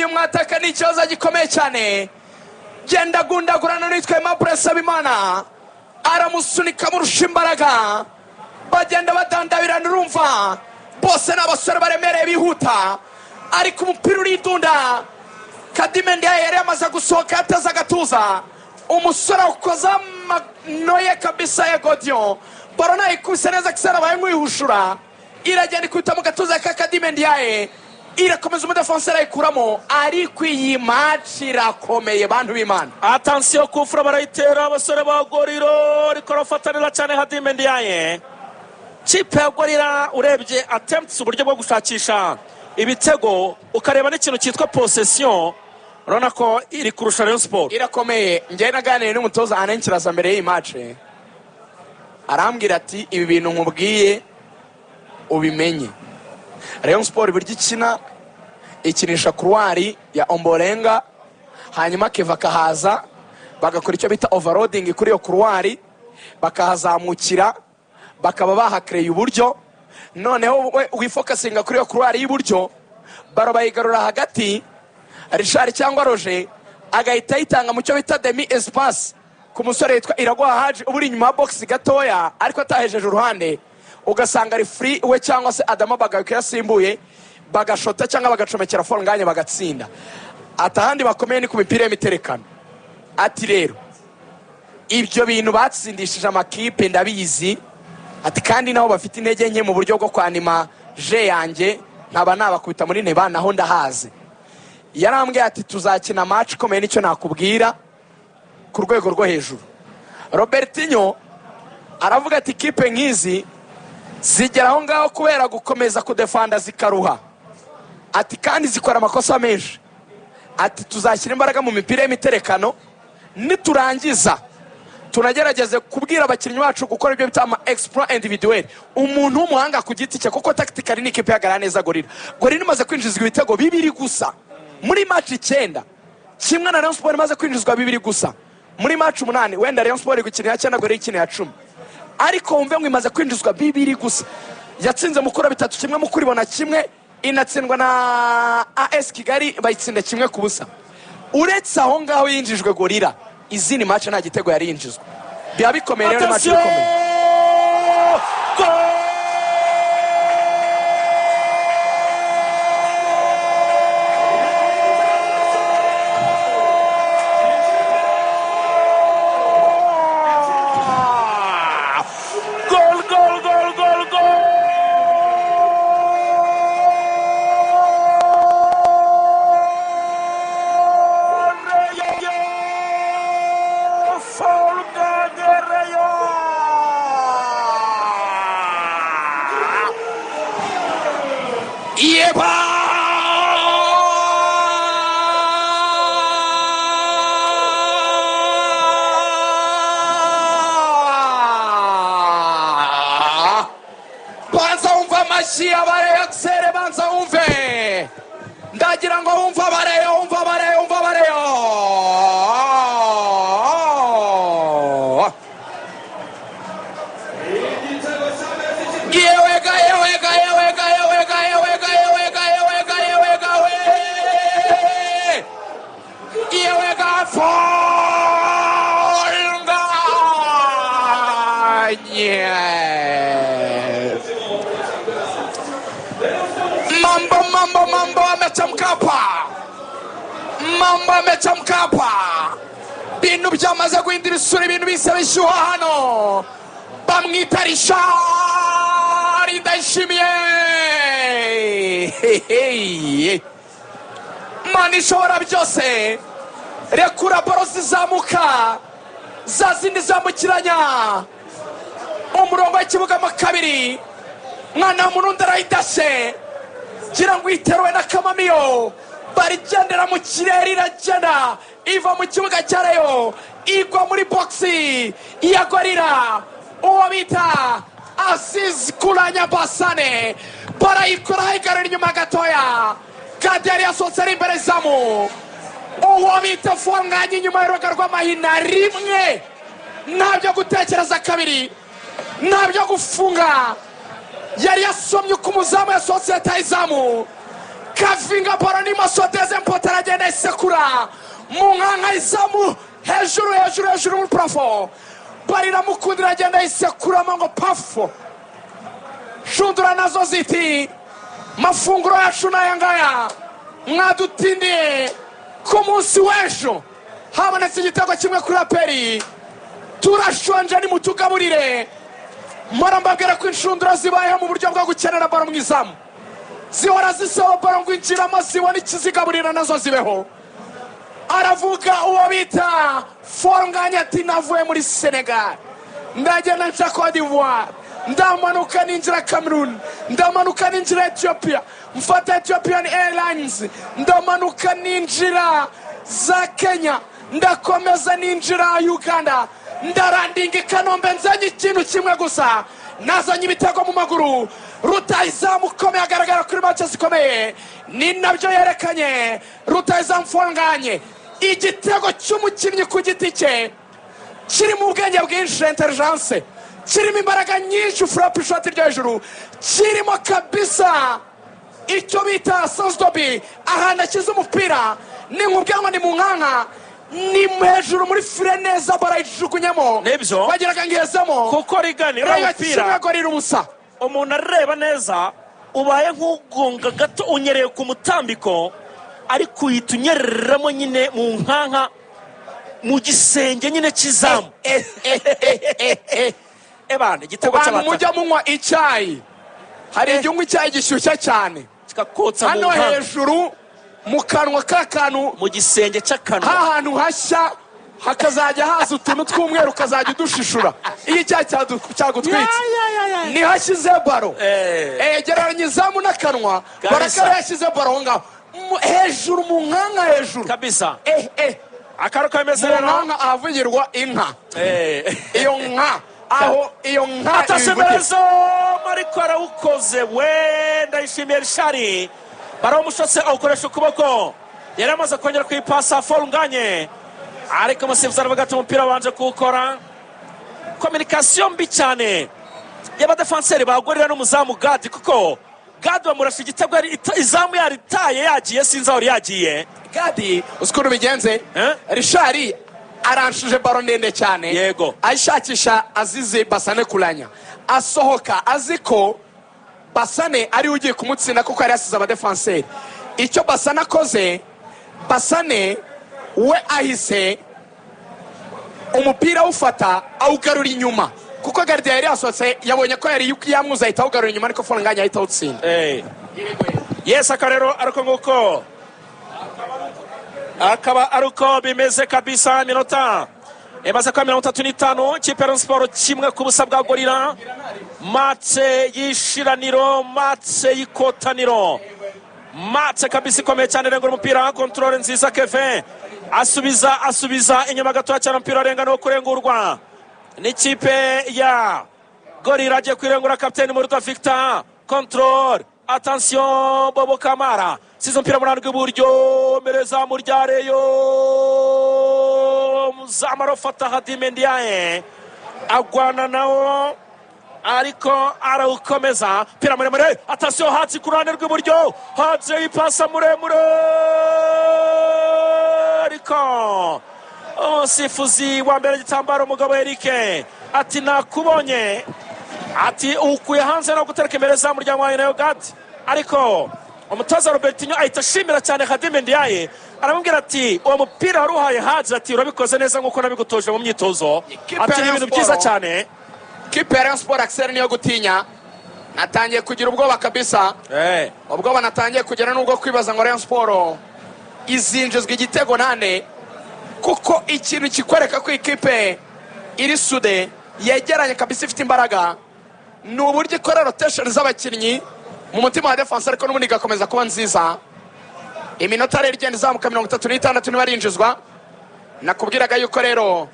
uyu mwataka ni ikibazo gikomeye cyane. Genda gundagurana n'itwe Mapresa Bimana aramusunika murusha imbaraga bagenda badandabirana urumva bose n'abasore baremereye bihuta ariko umupira uridunda. Kadimendi yari amaze gusohoka ataza gatuza umusore ukoza noye kabisa ya Godion barona ikuse neza kisara baye nk'uyihushura iragenda ikubita mu gatuza ka Kadimendi yaye irakomeza umudefenseur ayikuramo ariko iyi match irakomeye bantu b'Imana. Attention kufura barayitera abasore ba Goriro ariko rafatanira cyane Kadimendi yaye. Kipe ya Gorira urebye attempts uburyo bwo gushakisha ibitego ukareba n'ikintu cyitwa possession urabona ko iri kurusha Rayon Sport irakomeye. Ngiye naganiriye n'umutoza anenkiraza mbere y'iyi match arambwira ati ibi bintu nkubwiye ubimenye. Rayon Sport buryo ikina ikinisha couloir ya Ombolenga hanyuma Keva kahaza bagakora icyo bita overloading kuri yo couloir bakahazamukira bakaba bahakreye uburyo noneho wifokasinga kuri yo couloir y'uburyo baro bayigarura hagati Richard cyangwa Roger agahita yitanga mu cyo bita demi espace ku musore yitwa Iragwa Haji uburi inyuma box gatoya ariko atahejeje uruhande ugasanga ari free we cyangwa se Adama Bagayuka yasimbuye bagashota cyangwa bagacomekera fornganye bagatsinda. Atahandi bakomeye ni ku mipira y'imiterekano. Ati rero ibyo bintu batsindishije amakipe ndabizi ati kandi naho bafite intege nke mu buryo bwo kwanima je yanjye nkaba nabakubita muri neba naho ndahaze. Yarambwiye ati tuzakina match ikomeye nicyo nakubwira ku rwego rwo hejuru. Robertinho aravuga ati kipe nkizi zigeraho ngaho kubera gukomeza kudefanda zikaruha ati kandi zikora amakosa menshi ati tuzashyira imbaraga mu mipira y'imiterekano niturangiza tunagerageze kubwira abakinnyi bacu gukora ibyo bita ama exploit individuel umuntu w'umuhanga ku giti cye kuko tactically ni ikipe yagarana neza Gorira imaze kwinjizwa ibitego 2 gusa muri match 9 kimwe na Rayon Sport imaze kwinjizwa 2 gusa muri match 8 wenda Rayon Sport gukinira cyane Gorira ikinira 10 ariko umve ngo imaze kwinjizwa 2 gusa yatsinze mukura 3 kimwe mukuri bona kimwe inatsindwa na AS Kigali bayitsinda kimwe ku busa. Uretse aho ngaho yinjijwe Gorira izini match nta gitego yari yinjizwa bya bikomeye rero match bikomeye. Ndagira ngo umva bareyo Mambo amechamkapa bintu byamaze guhindura isura ibintu bise bishyuha hano bamwita Richard Ndayishimiye mani ishobora byose rekura baro zizamuka za zindi zamukiranya umurongo w'ikibuga mu kabiri mwana w'umurundi arayidashe gira ngo iteruwe na Kamamiyo barigendera mu kirere iragenda iva mu kibuga cya Rayon igwa muri boxi ya Gorira uwo bita Aziz Kulanya Basane barayikora hayigarura inyuma gatoya kandi yari yasohotse ari imbere zamu uwo bita Fonganye inyuma y'uruga rw'amahina rimwe ntabyo gutekereza kabiri ntabyo gufunga yari yasomye uko umuzamu yasohotse yatayizamu kavinga bora ni masodeze mpotara Munanga izamu hejuru muri plafo barira mukundira agenda yisekuramo ngo pafo shundura nazo ziti mafunguro yacu n'aya ngaya mwadutindiye ku munsi w'ejo habonetse igitego kimwe kuri aperi turashonje nimutugaburire mpora mbabwira ko inshundura zibayeho mu buryo bwo gukenera baro mu izamu zihora zisaba baro ngo injiramo zibona ikizigaburira nazo zibeho aravuga uwo bita Fornganya ati navuye muri Senegal ndagenda nca Cote d'Ivoire ndamanuka ninjira Cameroon ndamanuka ninjira Ethiopia mfata Ethiopian Airlines ndamanuka ninjira za Kenya ndakomeza ninjira Uganda ndarandinga Kanombe nzanye ikintu kimwe gusa nazanye ibitego mu maguru rutayizamu ukomeye agaragara kuri match zikomeye ni nabyo yerekanye rutayizamu Fornganya igitego cy'umukinnyi ku giti cye kiri mu bwenge bwinshi intelligence kirimo imbaraga nyinshi frappe shot ryo hejuru kirimo kabisa icyo bita Sansdobi ahantu akiza umupira ni nkubwira ni mu nkanka ni hejuru muri fire neza barayijugunyamo nibyo bagiraga ngezemo kuko riganira umupira ubusa umuntu areba neza ubaye nk'ugonga gato unyereye ku mutambiko ariko uhita unyereramo nyine mu nkanka mu gisenge nyine cy'izamu ebana igitego cy'abata mujya munywa icyayi hari igihe unywa icyayi gishyushye cyane kikakotsa mu nkanka hano hejuru mu kanwa k'akantu mu gisenge cy'akanwa hahantu hashya hakazajya haza utuntu tw'umweru ukazajya udushishura iyo icyayi cyagutwitse ntihashyize baro gereranya izamu n'akanwa barakara yashyize baro aho ngaho hejuru mu nkanka hejuru kabisa akaro kameze mu nkanka ahavugirwa inka iyo nka aho iyo nka atasemerezo mariko arawukoze wenda yishimiye Rishari barawumushotse awukoresha ukuboko yari amaze kongera kuyipasa Fornganya ariko umusifuzi aravuga ati umupira wanje kuwukora kominikasiyo mbi cyane y'abadefanseri bagorera n'umuzamu Gadi kuko Gadi bamurasha igitego izamu yaritaye yagiye sinzi aho yagiye Gadi usikuru bigenze Rishari aranshije baro ndende cyane yego ayishakisha azize Basane Kulanya asohoka aziko Basane ari ugiye kumutsinda kuko yari yasize abadefanseri icyo Basane akoze Basane we ahise umupira ufata awugarura inyuma kuko gardien yari yasohotse yabonye ko yari yamwuza ahita awugarura inyuma ariko Fornganya ahita awutsinda yes akarero ariko nguko akaba aruko bimeze kabisa minota emaze kwa 35 kipe ya Sport kimwe ku busa bwa Gorira matse yishiraniro matse yikotaniro matse kabisa ikomeye cyane rengura umupira control nziza Kevin asubiza inyuma gato cyane umupira arenga no kurengurwa ni kipe ya Gorira agiye kwirengura kapiteni Muruta Victor control attention Bobo Kamara sizo mpira mu rwego uburyo mereza mu rya Rayon muzamaro fata hadimendiaye agwana nawo ariko arawukomeza mpira muremure attention hatsi ku ruhande rw'iburyo hatse ipasa muremure ariko umusifuzi wa mbere gitambaro umugabo Eric ati nakubonye ati ukuye hanze no gutereka imbere za muryango wa Rayon ariko umutoza Robertinho ahita ashimira cyane hadimendiaye aramubwira ati uwo mupira waruhaye haje ati urabikoze neza nkuko nabigutoje mu myitozo ati ni ibintu byiza cyane kipe ya Sport Axel niyo gutinya natangiye kugira ubwoba kabisa ubwoba natangiye kugira nubwo kwibaza ngo Rayon Sport izinjizwa igitego nande kuko ikintu kikwereka ko ikipe iri sude yegeranye kabisa ifite imbaraga ni uburyo ikora rotation z'abakinnyi mu mutima wa defense ariko n'ubundi igakomeza kuba nziza iminota rero igenda izamuka 36 nibarinjizwa nakubwiraga yuko rero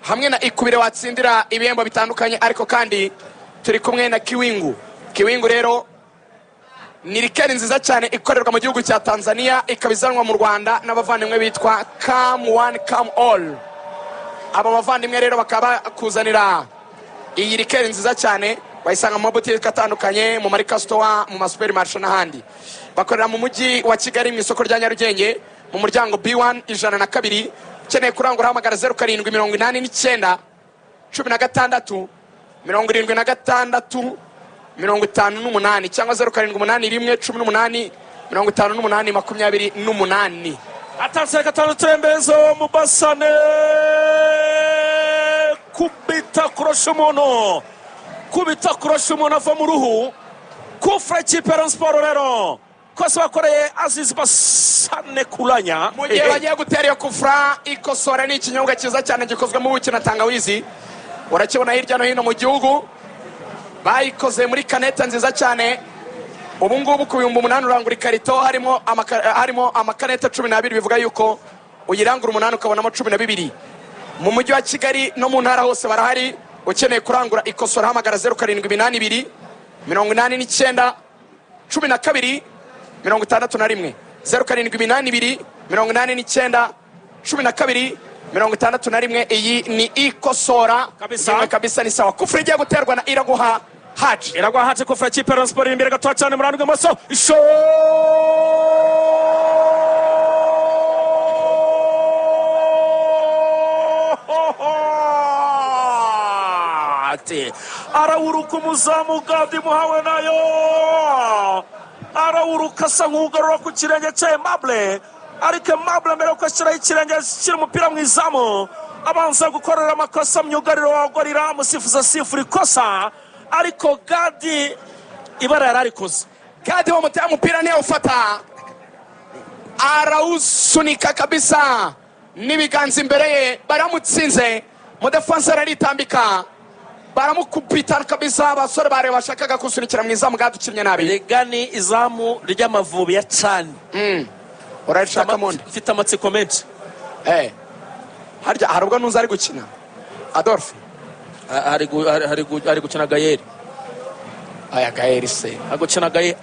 hamwe na ikubire watsindira ibihembo bitandukanye ariko kandi turi kumwe na Kiwingu rero ni rikeri nziza cyane ikorerwa mu gihugu cya Tanzania ikabizanwa mu Rwanda n'abavandimwe bitwa Come One Come All aba bavandimwe rero bakaba kuzanira iyi rikeri nziza cyane bayisanga mu mabutike atandukanye mu marika store mu supermarché n'ahandi bakorera mu mujyi wa Kigali mu isoko rya Nyarugenge mu muryango B1 102 ukeneye kurangura hamagara 0789 16 76 58 cyangwa 0781 18 28 atanze gatanu turembezo Mubasane kubita kurosha umuntu ava mu ruhu kufra ikipe ya Sport rero kose bakoreye Aziz Basane Kulanya mu gihe bagiye gutera iyo kufra ikosora ni ikinyobwa cyiza cyane gikozwe mu buki na tangawizi urakibona hirya no hino mu gihugu bayikoze muri kaneta nziza cyane ubu ngubu ku 8,000 urangura ikarito harimo amakaneta 12 bivuga yuko uyirangura 8 ukabonamo 12 mu mujyi wa Kigali no mu ntara hose barahari ukeneye kurangura ikosora hamagara 0782 89 12 61 0782 89 12 61 iyi ni ikosora kabisa ni sawa kufra igiye guterwa na Iraguha Haji kufra ikipe ya Sport imbere gato cyane mu rwego rw'amaso isho arawuruka umuzamu Gadi muhawe nayo arawuruka asa nk'ugarura ku kirenge cya Mable ariko Mable mbere yuko ashyiraho ikirenge ashyira umupira mu izamu abanza gukorera amakosa myugariro wa Gorira musifuza sifuri kosa ariko Gadi ibara yararikoze Gadi wo mutaya umupira niyo ufata arawusunika kabisa n'ibiganza imbere ye baramutsinze mu defense aritambika baramukupita kabisa abasore bare bashakaga kusunikira mu izamu Gadi ukimye nabi Legani izamu ry'Amavubi ya Chan urashaka monde mfite amatsiko menshi harya harubwo nuza ari gukina Adolphe hari gukina Gayeri aya Gayeri se agukina Gayeri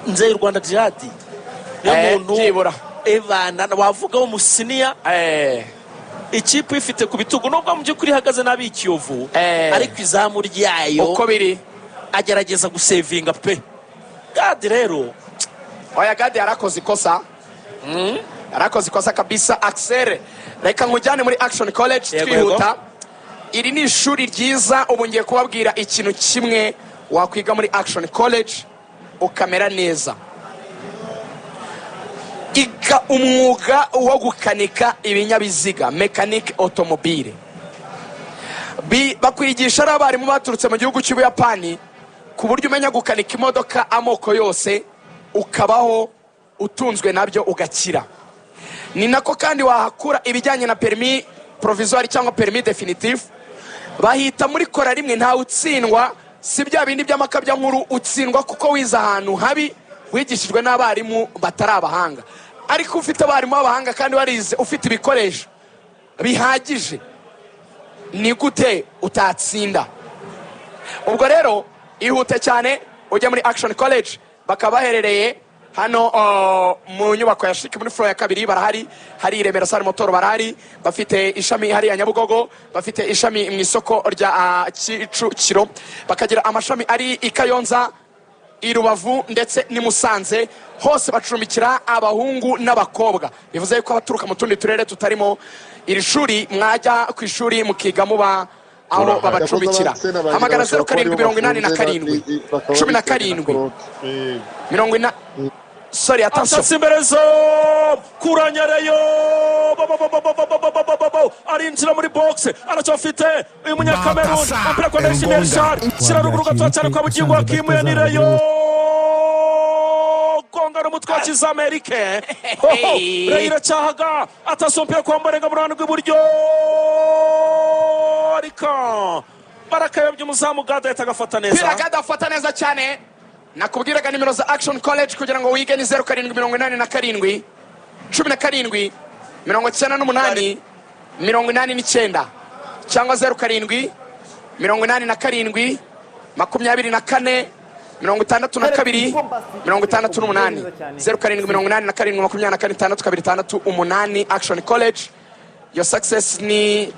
nze y'u Rwanda Jihadi byibura Evana wavuga wo musiniya ikipe ifite ku bitugu nubwo mu byukuri ihagaze nabi Kiyovu ariko izamu ryayo uko biri agerageza gusevinga pe Gadi rero oya Gadi yarakoze ikosa yarakoze ikosa kabisa Axel reka nkujyane muri Action College twihuta iri ni ishuri ryiza ubu ngiye kubabwira ikintu kimwe wakwiga muri Action College ukamera neza iga umwuga wo gukanika ibinyabiziga mechanic automobile bakwigisha ari abarimu baturutse mu gihugu cy'Ubuyapani ku buryo umenya gukanika imodoka amoko yose ukabaho utunzwe nabyo ugakira ni nako kandi wahakura ibijyanye na permis provisoire cyangwa permis definitif bahita muri kora rimwe nta utsindwa si bya bindi by'amakabya nkuru utsindwa kuko wiza ahantu habi wigishijwe n'abarimu batari abahanga ariko ufite abarimu b'abahanga kandi warize ufite ibikoresho bihagije ni gute utatsinda ubwo rero ihute cyane ujya muri Action College bakabaherereye hano mu nyubako ya Shiki muri floor ya 2 barahari hari Remera Sare Motor barahari bafite ishami hari ya Nyabugogo bafite ishami mu isoko rya Kicukiro bakagira amashami ari Ikayonza Irubavu ndetse ni Musanze hose bacumbikira abahungu n'abakobwa bivuze ko abaturuka mu tundi turere tutarimo iri shuri mwajya ku ishuri mukiga muba aho babacumbikira hamagara 0787 17 sorry attention Simberezo kuranyareyo arinjira muri box aracyafite uyu munyakameruni ampira kwa National Shard kiraruguru gato cyane kwa bugingo akimuyanireyo kongana umutwaci za Amerika Reyira cyahaga atasompera kwa Mbarenga mu ruhande rw'iburyo ariko barakayobye umuzamu Gada yatagafata neza Gada afata neza cyane nakubwiraga nimero za Action College kugira ngo wige ni 0787 17 98 89 cyangwa 07 87 24 62 68 07 Action College your success ni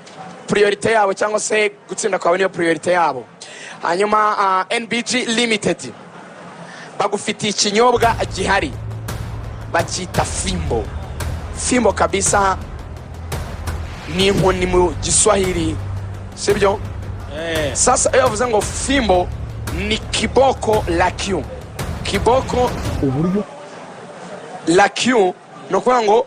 priority yabo cyangwa se gutsinda kwawe niyo priority yabo hanyuma NBG Limited bagufitiye ikinyobwa gihari bakita Fimbo fimbo kabisa ni inkoni mu Giswahili, sibyo? Sasa iyo bavuze ngo fimbo ni kiboko la Q. Kiboko Uburyo la Q no kuvuga ngo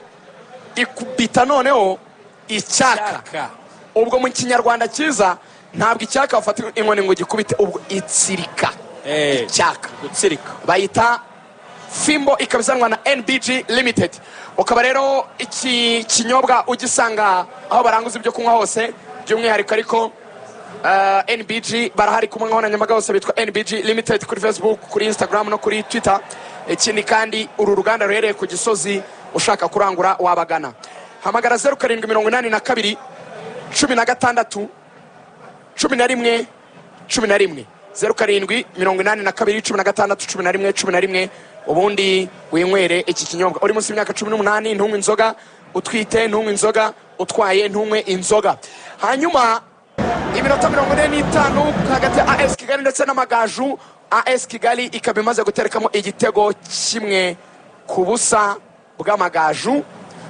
ikubita noneho icyaka. Ubwo mu Kinyarwanda cyiza ntabwo icyaka bafata inkoni ngo gikubite, ubwo itsirika. Icyaka gutsirika bayita fimbo, ikabizanwa na NBG Limited. Ukaba rero iki kinyobwa ugisanga aho baranguza ibyo kunywa hose, by'umwihariko ariko NBG barahari ku mbuga nkoranyambaga hose, bitwa NBG Limited kuri Facebook, kuri Instagram no kuri Twitter. Ikindi kandi uru ruganda ruhereye ku Gisozi, ushaka kurangura wabagana. Hamagara 0782 16 11 11 0782 16 11 ubundi winywere iki kinyobwa. Uri munsi y'imyaka 18 ntunywe inzoga, utwite ntunywe inzoga, utwaye ntunywe inzoga. Hanyuma iminota 45 hagati ya AS Kigali ndetse n'Amagaju. AS Kigali ikaba imaze guterekamo igitego kimwe ku busa bw'Amagaju.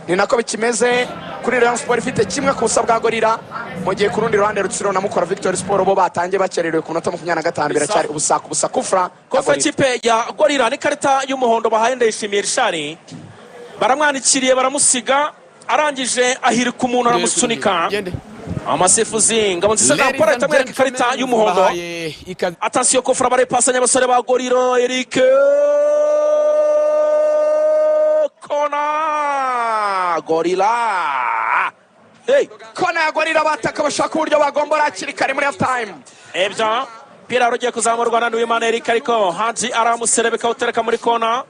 Ni nako bikimeze kuri Rayon Sport ifite kimwe ku busa bwa Gorira, mu gihe ku rundi ruhande Rutsiro na Mukora Victory Sport bo batangiye bakererewe ku minota 25 biracyari ubusa ku busa. Kofa kipe ya Gorira ni karita y'umuhondo bahaye Ndayishimiye Rishari, baramwandikiriye baramusiga, arangije ahirika umuntu aramusunika. Amasifuzi Ngabonziza na Paul atamwereka ikarita y'umuhondo. Attention Kofra barepasanya abasore ba Gorira. Eric Kona Gorira, hey Kona ya Gorira bataka bashaka uburyo bagombora akiri kare muri half time. Ebyo pira rogiye kuzamurwa na Nduwimana Eric, ariko Haji aramuserebeka utereka muri kona.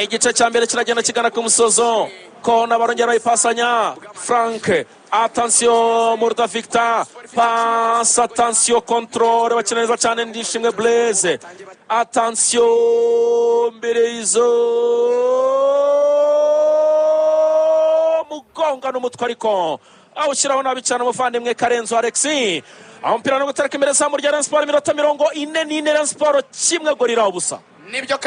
Igice cya mbere kiragenda kigana ku musozo. Kona barongera bayipasanya Frank. Attention Murda Victor, passe, attention contrôle, bakina neza cyane Ndishimwe Blaise. Attention Mberizo mugonga n'umutwe, ariko awushyiraho nabi cyane umuvandimwe Karenzo Alexis. Umupira no gutereka imbere za Rayon Sport, iminota 44 Rayon Sport kimwe Gorira ubusa. Nibyo